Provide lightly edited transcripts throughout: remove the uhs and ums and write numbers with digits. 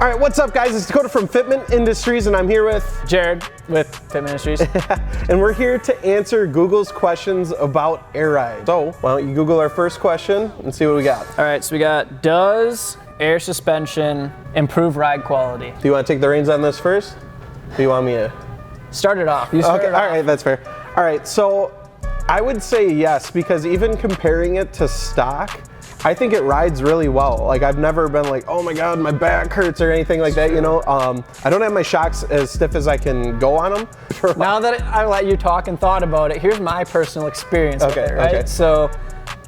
All right, what's up guys? It's Dakota from Fitment Industries and I'm here with Jared with Fitment Industries. and we're here to answer Google's questions about air ride. So why don't you Google our first question and see what we got. All right, so we got, does air suspension improve ride quality? Do you want to take the reins on this first? Or do you want me to? Start it off. You start Okay, it off. all right, that's fair. All right, so I would say yes, because even comparing it to stock, I think it rides really well. Like I've never been like, oh my God, my back hurts or anything like that, you know? I don't have my shocks as stiff as I can go on them. Now that I let you talk and thought about it, here's my personal experience with it, right? Okay. So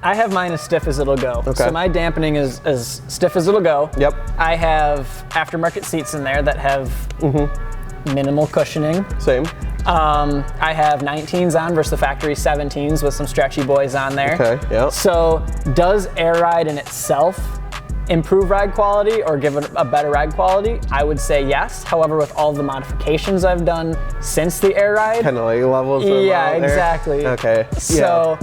I have mine as stiff as it'll go. Okay. So my dampening is as stiff as it'll go. Yep. I have aftermarket seats in there that have minimal cushioning. Same. I have 19s on versus the factory 17s with some stretchy boys on there. Okay, yeah. So does air ride in itself improve ride quality or give it a better ride quality? I would say yes. However, with all the modifications I've done since the air ride. Kind of like levels them Yeah, out there. exactly. Okay. So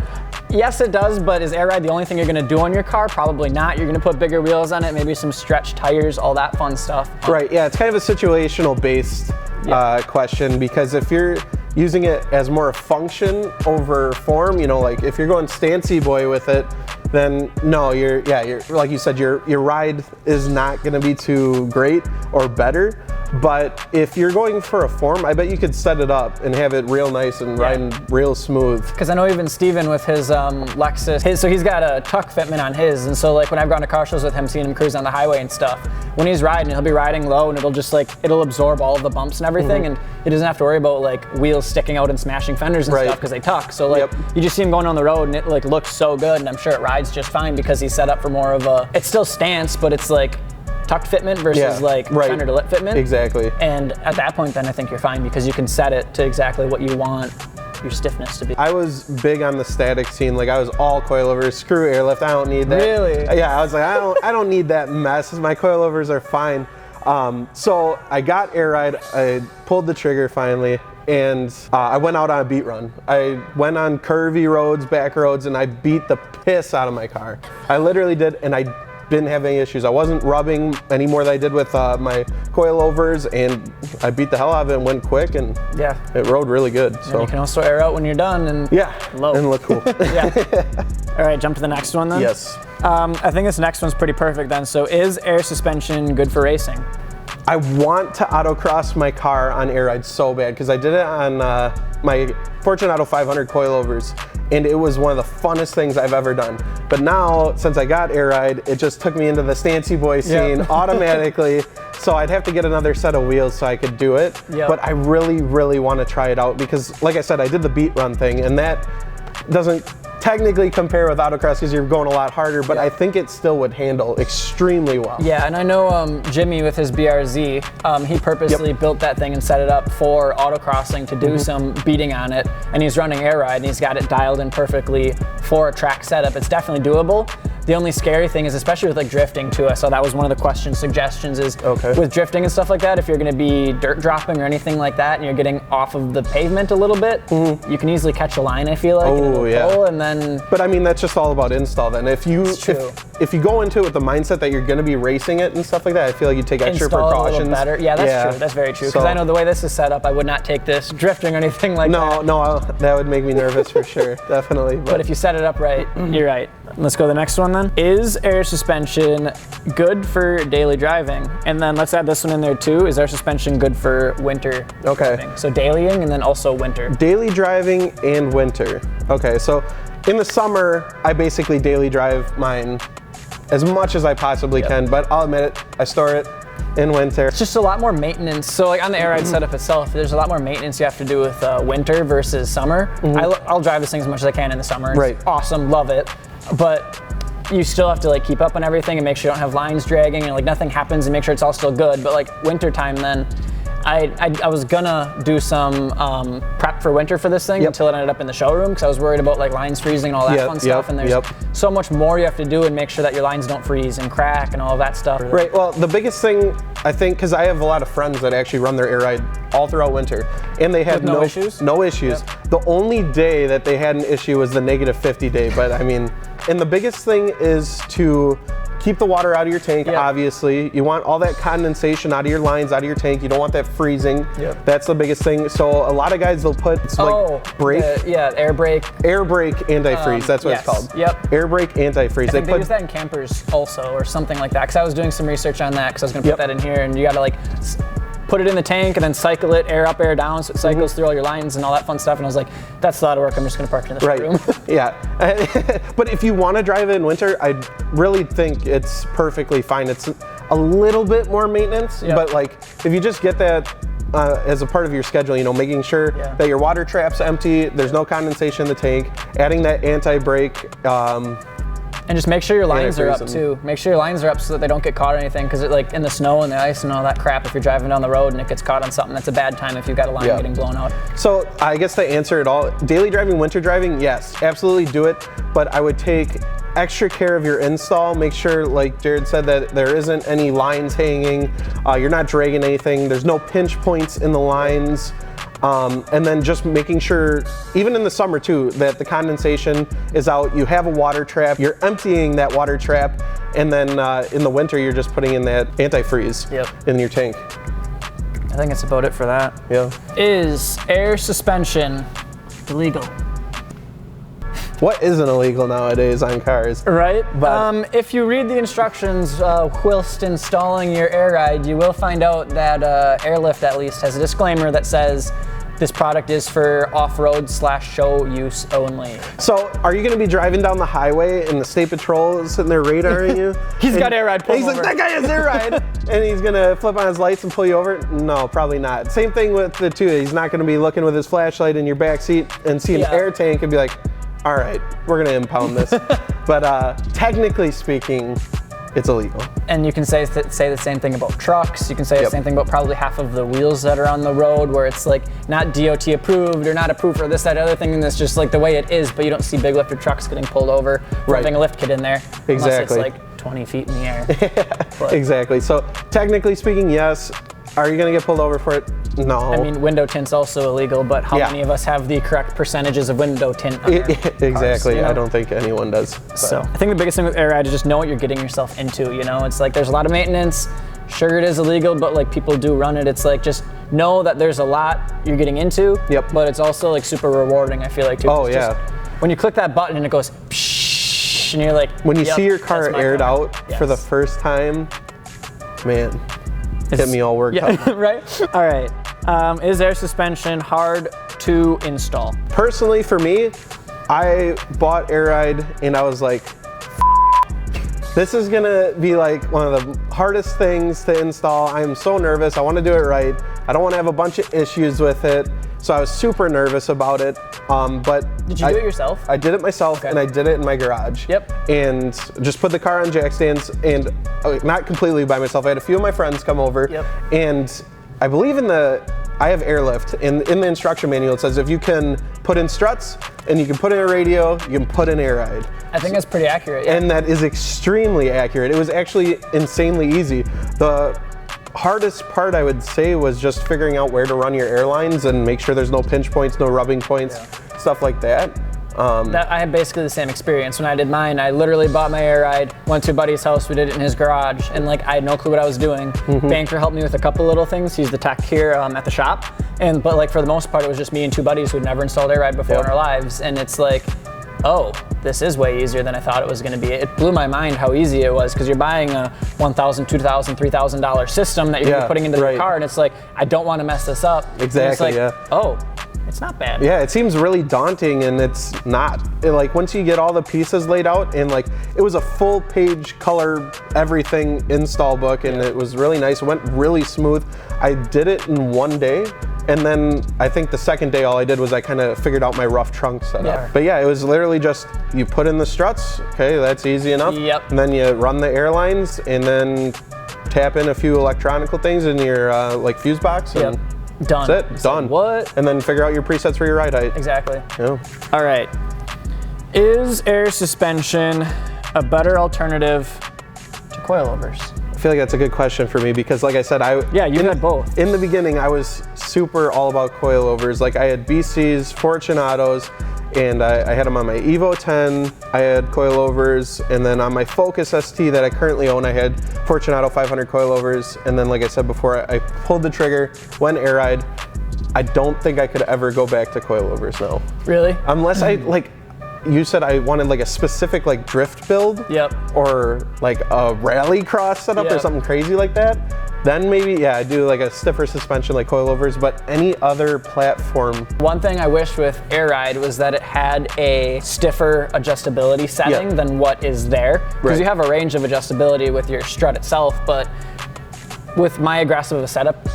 yes, it does, but is air ride the only thing you're gonna do on your car? Probably not. You're gonna put bigger wheels on it, maybe some stretched tires, all that fun stuff. Right, yeah, it's kind of a situational based question, because if you're using it as more a function over form, you know, like if you're going stancy boy with it, then no, you're like you said, your ride is not gonna be too great or better. But if you're going for a form, I bet you could set it up and have it real nice and riding real smooth. Because I know even Steven with his Lexus, so he's got a tuck fitment on his, and so like when I've gone to car shows with him, seeing him cruise on the highway and stuff, when he's riding, he'll be riding low and it'll just like, it'll absorb all of the bumps and everything, and he doesn't have to worry about like wheels sticking out and smashing fenders and stuff because they tuck. So like you just see him going on the road and it like looks so good, and I'm sure it rides just fine because he's set up for more of a, it's still stance, but it's like tucked fitment versus like center to lip fitment. Exactly. And at that point then I think you're fine because you can set it to exactly what you want your stiffness to be. I was big on the static scene. Like I was all coilovers, screw airlift, I don't need that. Really? Yeah, I was like, I don't need that mess. My coilovers are fine. So I got air ride, I pulled the trigger finally, and I went out on a beat run. I went on curvy roads, back roads, and I beat the piss out of my car. I literally did, and I didn't have any issues. I wasn't rubbing any more than I did with my coilovers, and I beat the hell out of it and went quick, and it rode really good. So and you can also air out when you're done and low. And look cool. All right, jump to the next one then. Yes. I think this next one's pretty perfect then. So is air suspension good for racing? I want to autocross my car on air ride so bad, because I did it on my Fortunato 500 coilovers, and it was one of the funnest things I've ever done. But now, since I got air ride, it just took me into the stancy boy scene automatically. So I'd have to get another set of wheels so I could do it. But I really, really want to try it out, because like I said, I did the beat run thing, and that doesn't technically compare with autocross because you're going a lot harder, but I think it still would handle extremely well. Yeah, and I know Jimmy with his BRZ, he purposely built that thing and set it up for autocrossing to do some beating on it, and he's running air ride and he's got it dialed in perfectly for a track setup. It's definitely doable. The only scary thing is, especially with like drifting too, so that was one of the question suggestions is with drifting and stuff like that, if you're gonna be dirt dropping or anything like that and you're getting off of the pavement a little bit, you can easily catch a line, I feel like, and then... But I mean, that's just all about install then. If you go into it with the mindset that you're gonna be racing it and stuff like that, I feel like you take extra precautions. A little better. Yeah, that's true. That's very true. Because I know the way this is set up, I would not take this drifting or anything like that. No, that would make me nervous for sure, definitely. But if you set it up right, you're right. Let's go to the next one then. Is air suspension good for daily driving? And then let's add this one in there too. Is air suspension good for winter driving? So dailying and then also winter. Daily driving and winter. Okay, so in the summer, I basically daily drive mine as much as I possibly can, but I'll admit it, I store it in winter. It's just a lot more maintenance. So like on the air ride setup itself, there's a lot more maintenance you have to do with winter versus summer. I'll drive this thing as much as I can in the summer. It's awesome, love it. But you still have to like keep up on everything and make sure you don't have lines dragging and like nothing happens and make sure it's all still good. But like winter time then, I was gonna do some prep for winter for this thing until it ended up in the showroom because I was worried about like lines freezing and all that fun stuff. And there's so much more you have to do and make sure that your lines don't freeze and crack and all of that stuff. Right, well, the biggest thing I think, because I have a lot of friends that actually run their air ride all throughout winter, and they had no issues. No issues. The only day that they had an issue was the -50 day, but I mean, and the biggest thing is to keep the water out of your tank, obviously. You want all that condensation out of your lines, out of your tank. You don't want that freezing. That's the biggest thing. So a lot of guys, they'll put like brake. Air brake. Air brake antifreeze, that's what it's called. Air brake antifreeze. I think they use that in campers also, or something like that, because I was doing some research on that, because I was going to put that in here, and you got to like put it in the tank and then cycle it, air up, air down, so it cycles through all your lines and all that fun stuff. And I was like, that's a lot of work, I'm just gonna park in this room. But if you wanna drive it in winter, I really think it's perfectly fine. It's a little bit more maintenance, but like if you just get that as a part of your schedule, you know, making sure that your water trap's empty, there's no condensation in the tank, adding that anti-brake, and just make sure your lines are up too. Make sure your lines are up so that they don't get caught or anything, because like in the snow and the ice and all that crap, if you're driving down the road and it gets caught on something, that's a bad time if you've got a line getting blown out. So I guess to answer it all, daily driving, winter driving, yes, absolutely do it, but I would take extra care of your install. Make sure, like Jared said, that there isn't any lines hanging, you're not dragging anything, there's no pinch points in the lines. And then just making sure, even in the summer too, that the condensation is out, you have a water trap, you're emptying that water trap, and then in the winter you're just putting in that antifreeze in your tank. I think that's about it for that. Is air suspension illegal? What isn't illegal nowadays on cars? Right, but if you read the instructions whilst installing your air ride, you will find out that Airlift at least has a disclaimer that says this product is for off-road / show use only. So are you gonna be driving down the highway and the state patrol is sitting there radaring you? He's got air ride, he's like, that guy has air ride! And he's gonna flip on his lights and pull you over? No, probably not. Same thing with the two. He's not gonna be looking with his flashlight in your back seat and see an air tank and be like, all right, we're gonna impound this. But technically speaking, it's illegal. And you can say the same thing about trucks. You can say the same thing about probably half of the wheels that are on the road, where it's like not DOT approved or not approved for this, that, other thing, and it's just like the way it is, but you don't see big lifted trucks getting pulled over for having a lift kit in there. Unless it's like 20 feet in the air. Exactly, so technically speaking, yes. Are you gonna get pulled over for it? No. I mean, window tint's also illegal, but how many of us have the correct percentages of window tint on our Exactly, cars, you know? I don't think anyone does. So I think the biggest thing with air ride is just know what you're getting yourself into, you know? It's like there's a lot of maintenance. Sure, it is illegal, but like people do run it. It's like just know that there's a lot you're getting into, but it's also like super rewarding, I feel like, too. Oh, just, when you click that button and it goes psh, and you're like, when you see your car aired out for the first time, man, get me all worked up. Right? All right. Is air suspension hard to install? Personally, for me, I bought air ride and I was like, this is gonna be like one of the hardest things to install. I am so nervous. I want to do it right. I don't want to have a bunch of issues with it. So I was super nervous about it. But did you do it yourself? I did it myself, and I did it in my garage. And just put the car on jack stands, and not completely by myself. I had a few of my friends come over, and I believe I have Airlift, and in the instruction manual it says if you can put in struts and you can put in a radio, you can put in air ride. I think that's pretty accurate. And that is extremely accurate. It was actually insanely easy. The hardest part, I would say, was just figuring out where to run your airlines and make sure there's no pinch points, no rubbing points, stuff like that. I had basically the same experience. When I did mine, I literally bought my air ride, went to a buddy's house, we did it in his garage, and like I had no clue what I was doing. Banker helped me with a couple little things. He's the tech here at the shop, but like for the most part, it was just me and two buddies who'd never installed air ride before in our lives, and it's like, oh, this is way easier than I thought it was going to be. It blew my mind how easy it was, because you're buying a $1,000, $2,000, $3,000 system that you're putting into the car, and it's like, I don't want to mess this up. Exactly. And it's like, oh, it's not bad. Yeah, it seems really daunting, and it's not. Like once you get all the pieces laid out, and like it was a full page color everything install book, and it was really nice. It went really smooth. I did it in one day. And then I think the second day all I did was I kind of figured out my rough trunk setup. But yeah, it was literally just you put in the struts, okay, that's easy enough. And then you run the airlines and then tap in a few electronical things in your like fuse box and done. That's it, done. What? And then figure out your presets for your ride height. Exactly. All right. Is air suspension a better alternative to coilovers? I feel like that's a good question for me, because like I said, you had both. In the beginning, I was super all about coilovers. Like I had BCs, Fortunatos, and I had them on my Evo 10, I had coilovers, and then on my Focus ST that I currently own, I had Fortunato 500 coilovers, and then like I said before, I pulled the trigger, went air ride. I don't think I could ever go back to coilovers now. Really? Unless I, like, you said I wanted like a specific like drift build. Yep. Or like a rally cross setup or something crazy like that. Then maybe, yeah, I do like a stiffer suspension like coilovers, but any other platform. One thing I wish with air ride was that it had a stiffer adjustability setting than what is there. Because you have a range of adjustability with your strut itself, but with my aggressive as a setup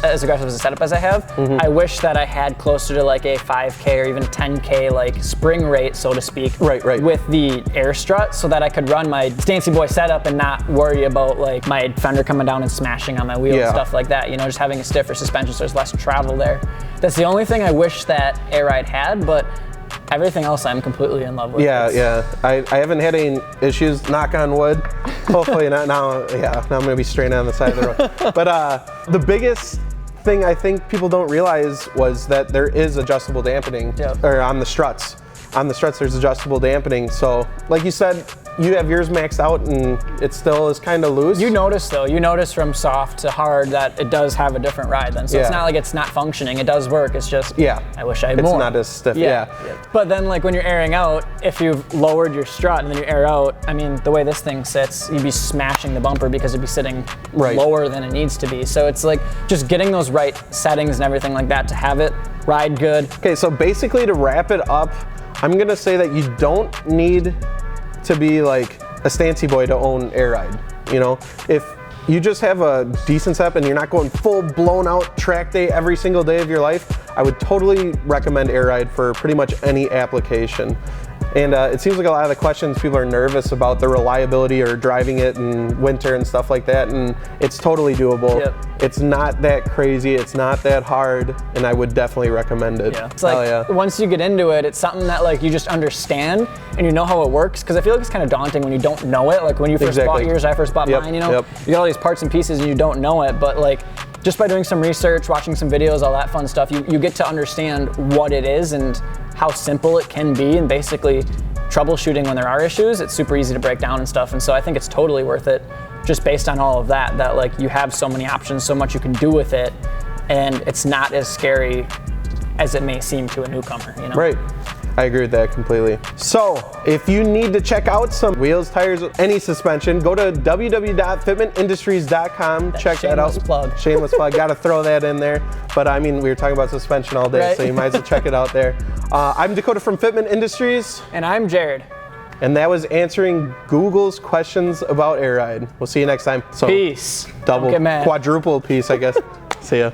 as I have, I wish that I had closer to like a 5K or even 10K like spring rate, so to speak, with the air strut, so that I could run my Stancy Boy setup and not worry about like my fender coming down and smashing on my wheel and stuff like that. You know, just having a stiffer suspension so there's less travel there. That's the only thing I wish that air ride had, but everything else I'm completely in love with. I haven't had any issues, knock on wood. Hopefully not now. Now I'm gonna be straining on the side of the road. But the biggest thing I think people don't realize was that there is adjustable dampening or on the struts. On the struts there's adjustable dampening. So like you said, you have yours maxed out and it still is kind of loose. You notice from soft to hard that it does have a different ride then. So it's not like it's not functioning, it does work, it's just, I wish I had more. It's not as stiff, But then like when you're airing out, if you've lowered your strut and then you air out, I mean, the way this thing sits, you'd be smashing the bumper because it'd be sitting lower than it needs to be. So it's like just getting those right settings and everything like that to have it ride good. Okay, so basically to wrap it up, I'm gonna say that you don't need to be like a Stancy Boy to own air ride. You know, if you just have a decent setup and you're not going full blown out track day every single day of your life, I would totally recommend air ride for pretty much any application. And it seems like a lot of the questions, people are nervous about the reliability or driving it in winter and stuff like that, and it's totally doable. It's not that crazy, it's not that hard, and I would definitely recommend it. It's like, once you get into it, it's something that like you just understand and you know how it works, because I feel like it's kind of daunting when you don't know it. Like when you first bought yours, I first bought mine, you know, you got all these parts and pieces and you don't know it, but like just by doing some research, watching some videos, all that fun stuff, you get to understand what it is and how simple it can be, and basically troubleshooting when there are issues, it's super easy to break down and stuff. And so I think it's totally worth it just based on all of that, that like you have so many options, so much you can do with it, and it's not as scary as it may seem to a newcomer, you know? Right. I agree with that completely. So if you need to check out some wheels, tires, any suspension, go to www.fitmentindustries.com. Check that out. Shameless plug. Got to throw that in there. But I mean, we were talking about suspension all day, so you might as well check it out there. I'm Dakota from Fitment Industries. And I'm Jared. And that was answering Google's questions about air ride. We'll see you next time. So peace. Quadruple peace, I guess. See ya.